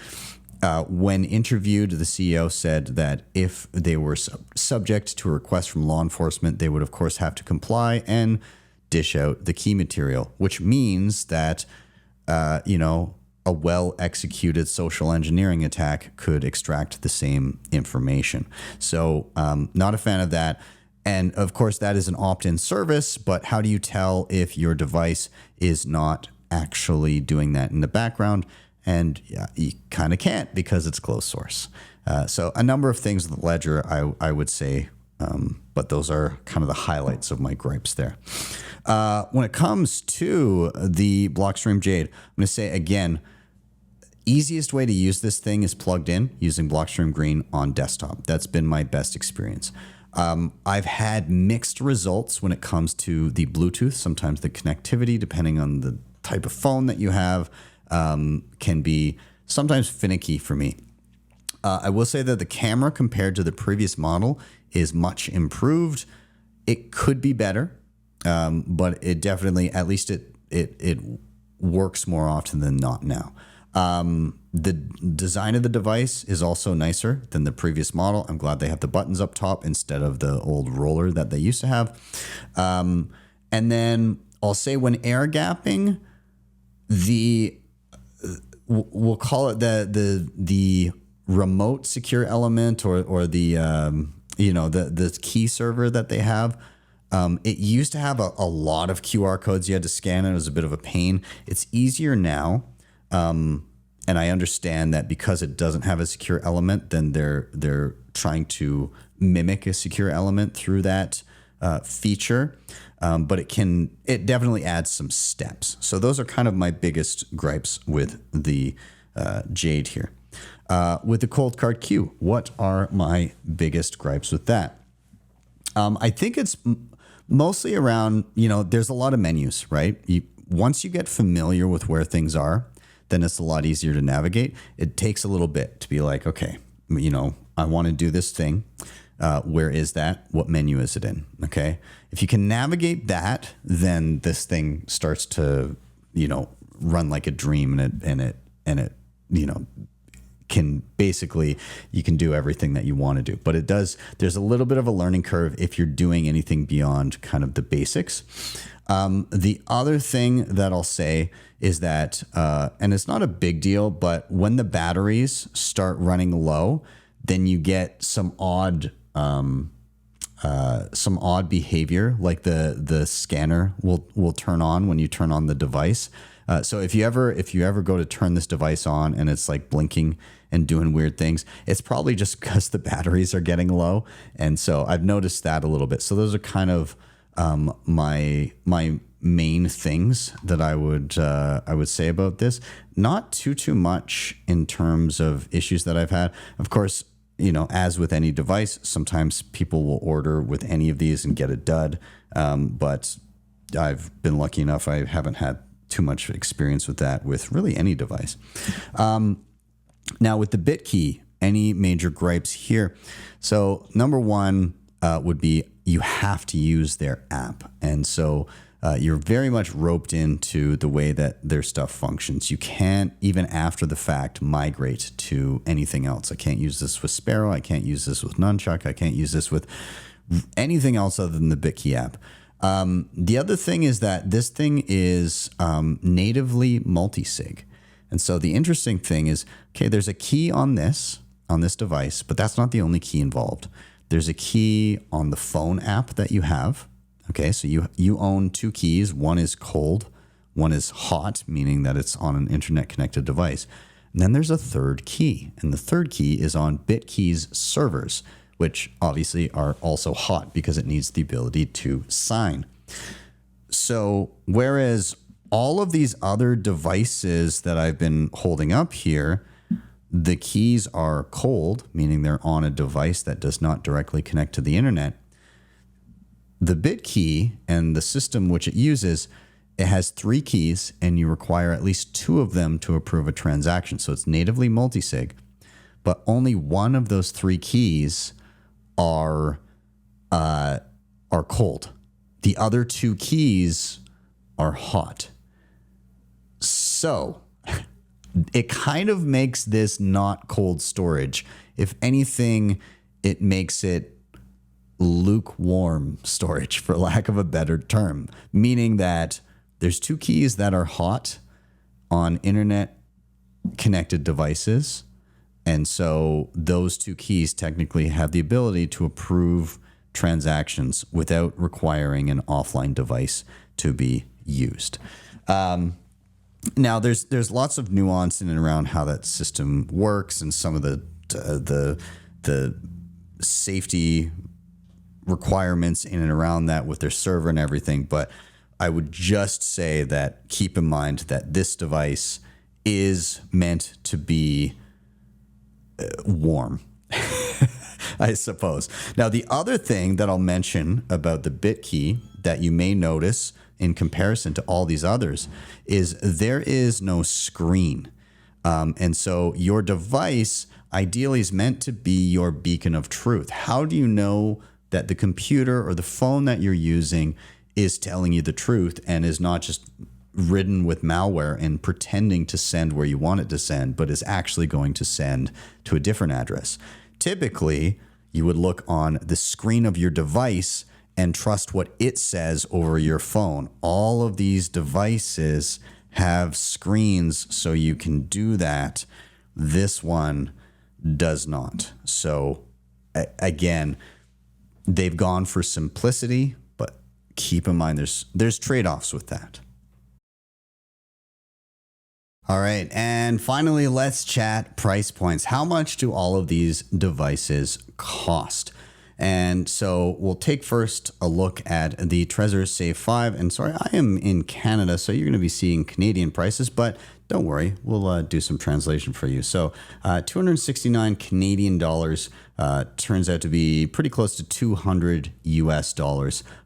When interviewed, the CEO said that if they were subject to a request from law enforcement, they would, of course, have to comply and dish out the key material, which means that, a well-executed social engineering attack could extract the same information. So not a fan of that. And, of course, that is an opt-in service, but how do you tell if your device is not actually doing that in the background? And yeah, you kind of can't because it's closed source. So a number of things with the Ledger, I would say, but those are kind of the highlights of my gripes there. When it comes to the Blockstream Jade, I'm going to say again, easiest way to use this thing is plugged in using Blockstream Green on desktop. That's been my best experience. I've had mixed results when it comes to the Bluetooth. Sometimes the connectivity, depending on the type of phone that you have, can be sometimes finicky for me. I will say that the camera compared to the previous model is much improved. It could be better, but it definitely, at least it works more often than not now. The design of the device is also nicer than the previous model. I'm glad they have the buttons up top instead of the old roller that they used to have. And then I'll say when air gapping, we'll call it the remote secure element or the key server that they have. It used to have a lot of QR codes you had to scan, and it was a bit of a pain. It's easier now. And I understand that because it doesn't have a secure element, then they're trying to mimic a secure element through that feature. But it definitely adds some steps. So those are kind of my biggest gripes with the Jade here. With the Coldcard Q, what are my biggest gripes with that? I think it's mostly around, there's a lot of menus, right? Once you get familiar with where things are, then it's a lot easier to navigate. It takes a little bit to be like, okay, I want to do this thing. Where is that? What menu is it in? Okay. If you can navigate that, then this thing starts to, run like a dream, and it can basically, you can do everything that you want to do. But there's a little bit of a learning curve if you're doing anything beyond kind of the basics. The other thing that I'll say is that, and it's not a big deal, but when the batteries start running low, then you get some odd behavior, like the scanner will turn on when you turn on the device. So if you ever go to turn this device on and it's like blinking and doing weird things, it's probably just because the batteries are getting low. And so I've noticed that a little bit. So those are kind of my main things that I would say about this. Not too much in terms of issues that I've had. Of course, as with any device, sometimes people will order with any of these and get a dud. But I've been lucky enough, I haven't had too much experience with that with really any device. Now with the Bitkey, any major gripes here? So number one would be you have to use their app. And so you're very much roped into the way that their stuff functions. You can't, even after the fact, migrate to anything else. I can't use this with Sparrow. I can't use this with Nunchuck. I can't use this with anything else other than the Bitkey app. The other thing is that this thing is natively multisig. And so the interesting thing is, okay, there's a key on this device, but that's not the only key involved. There's a key on the phone app that you have. Okay, so you own two keys. One is cold, one is hot, meaning that it's on an internet connected device. And then there's a third key, and the third key is on Bitkey's servers, which obviously are also hot because it needs the ability to sign. So whereas all of these other devices that I've been holding up here, the keys are cold, meaning they're on a device that does not directly connect to the internet. The Bitkey and the system which it uses, it has three keys, and you require at least two of them to approve a transaction. So it's natively multisig, but only one of those three keys are cold. The other two keys are hot. So it kind of makes this not cold storage. If anything, it makes it lukewarm storage, for lack of a better term, meaning that there's two keys that are hot on internet connected devices. And so those two keys technically have the ability to approve transactions without requiring an offline device to be used. Now there's lots of nuance in and around how that system works and some of the safety requirements in and around that with their server and everything. But I would just say that keep in mind that this device is meant to be warm, I suppose. Now, the other thing that I'll mention about the Bitkey that you may notice in comparison to all these others is there is no screen. And so your device ideally is meant to be your beacon of truth. How do you know that the computer or the phone that you're using is telling you the truth and is not just ridden with malware and pretending to send where you want it to send, but is actually going to send to a different address? Typically, you would look on the screen of your device and trust what it says over your phone. All of these devices have screens, so you can do that. This one does not. So again, they've gone for simplicity, but keep in mind there's trade-offs with that. All right, and finally, let's chat price points. How much do all of these devices cost? And so we'll take first a look at the Trezor Safe 5. And sorry, I am in Canada, so you're going to be seeing Canadian prices, but don't worry, we'll do some translation for you. So 269 Canadian dollars turns out to be pretty close to $200 US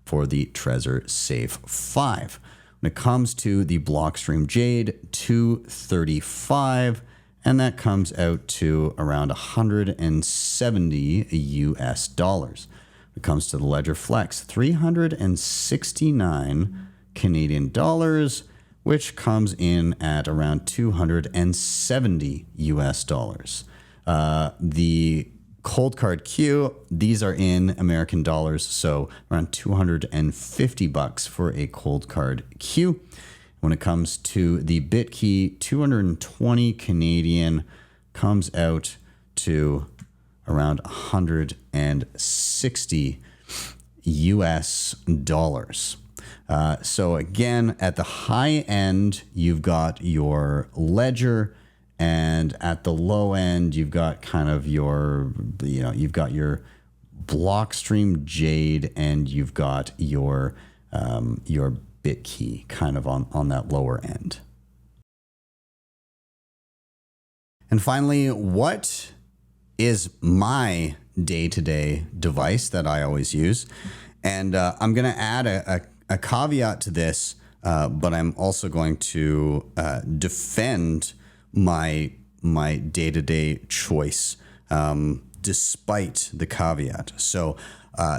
for the Trezor Safe 5. When it comes to the Blockstream Jade, $235, and that comes out to around $170 US. When it comes to the Ledger Flex, 369 Canadian dollars, which comes in at around $270 US. The Coldcard Q, these are in American dollars, so around $250 for a Coldcard Q. When it comes to the Bitkey, 220 Canadian comes out to around $160 US. So again, at the high end, you've got your ledger, and at the low end, you've got kind of your, you've got your Blockstream Jade, and you've got your Bitkey kind of on that lower end. And finally, what is my day-to-day device that I always use? And I'm going to add a caveat to this, but I'm also going to defend my day-to-day choice despite the caveat. So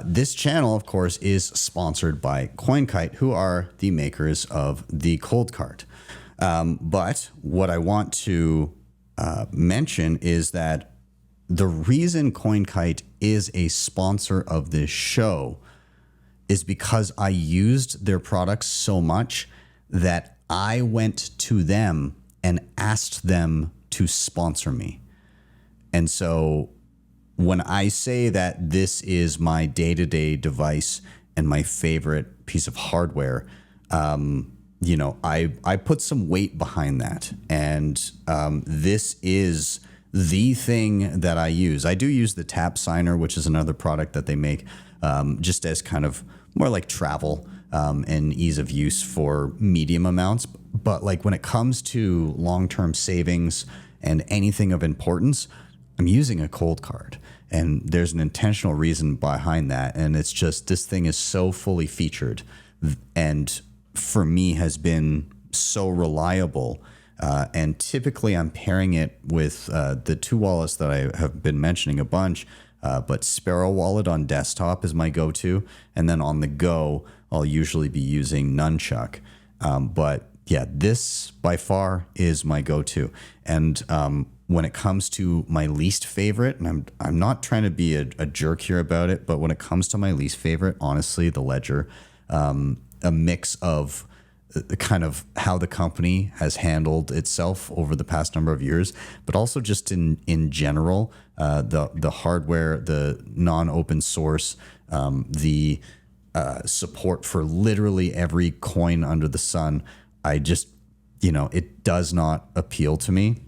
this channel, of course, is sponsored by CoinKite, who are the makers of the Coldcard. But what I want to mention is that the reason CoinKite is a sponsor of this show is because I used their products so much that I went to them and asked them to sponsor me. And so when I say that this is my day-to-day device and my favorite piece of hardware, I put some weight behind that. And this is the thing that I use. I do use the Tap Signer, which is another product that they make just as kind of more like travel and ease of use for medium amounts. But like when it comes to long-term savings and anything of importance, I'm using a Coldcard. And there's an intentional reason behind that. And it's just, this thing is so fully featured and for me has been so reliable. And typically I'm pairing it with the two wallets that I have been mentioning a bunch, but Sparrow Wallet on desktop is my go-to. And then on the go, I'll usually be using Nunchuck. But yeah, this by far is my go-to. And when it comes to my least favorite, and I'm not trying to be a jerk here about it, but when it comes to my least favorite, honestly, the Ledger, a mix of kind of how the company has handled itself over the past number of years, but also just in general, the hardware, the non-open source, the support for literally every coin under the sun. I just, it does not appeal to me.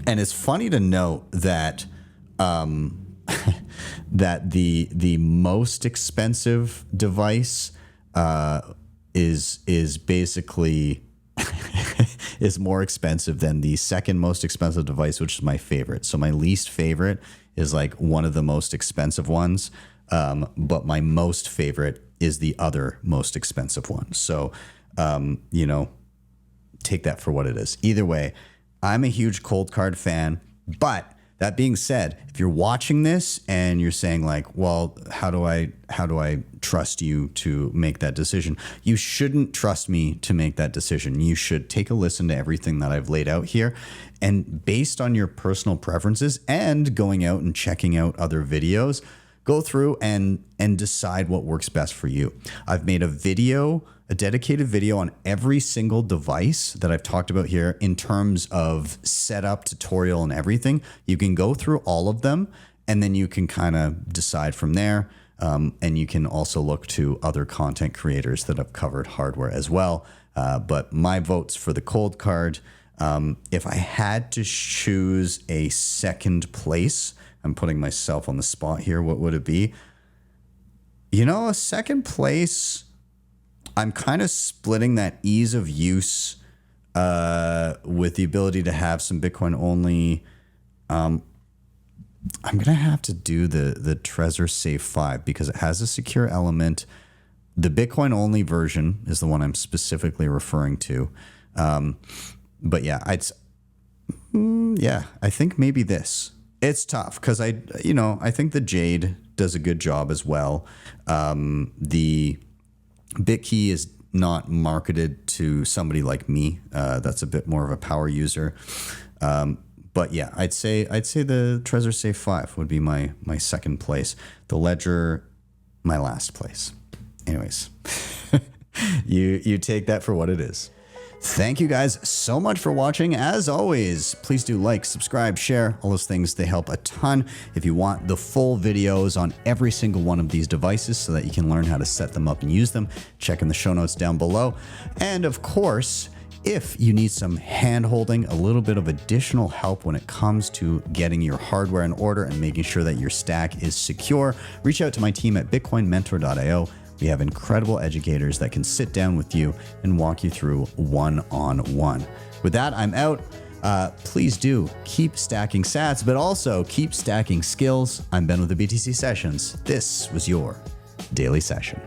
And it's funny to note that that the most expensive device is basically is more expensive than the second most expensive device, which is my favorite. So my least favorite is like one of the most expensive ones, but my most favorite is the other most expensive one. So take that for what it is. Either way, I'm a huge Coldcard fan, but that being said, if you're watching this and you're saying like, well, how do I trust you to make that decision? You shouldn't trust me to make that decision. You should take a listen to everything that I've laid out here, and based on your personal preferences and going out and checking out other videos, go through and decide what works best for you. I've made a dedicated video on every single device that I've talked about here in terms of setup, tutorial, and everything. You can go through all of them, and then you can kind of decide from there. And you can also look to other content creators that have covered hardware as well. But my vote's for the Coldcard. If I had to choose a second place, I'm putting myself on the spot here, what would it be? A second place, I'm kind of splitting that ease of use with the ability to have some Bitcoin only. I'm going to have to do the Trezor Safe 5 because it has a secure element. The Bitcoin only version is the one I'm specifically referring to. But yeah, I think maybe this. It's tough because I think the Jade does a good job as well. The Bitkey is not marketed to somebody like me. That's a bit more of a power user. But yeah, I'd say the Trezor Safe 5 would be my second place. The Ledger, my last place. Anyways, you take that for what it is. Thank you guys so much for watching. As always, please do like, subscribe, share, all those things. They help a ton. If you want the full videos on every single one of these devices so that you can learn how to set them up and use them, check in the show notes down below. And of course, if you need some hand-holding, a little bit of additional help when it comes to getting your hardware in order and making sure that your stack is secure, reach out to my team at bitcoinmentor.io. We have incredible educators that can sit down with you and walk you through one-on-one. With that, I'm out. Please do keep stacking sats, but also keep stacking skills. I'm Ben with the BTC Sessions. This was your daily session.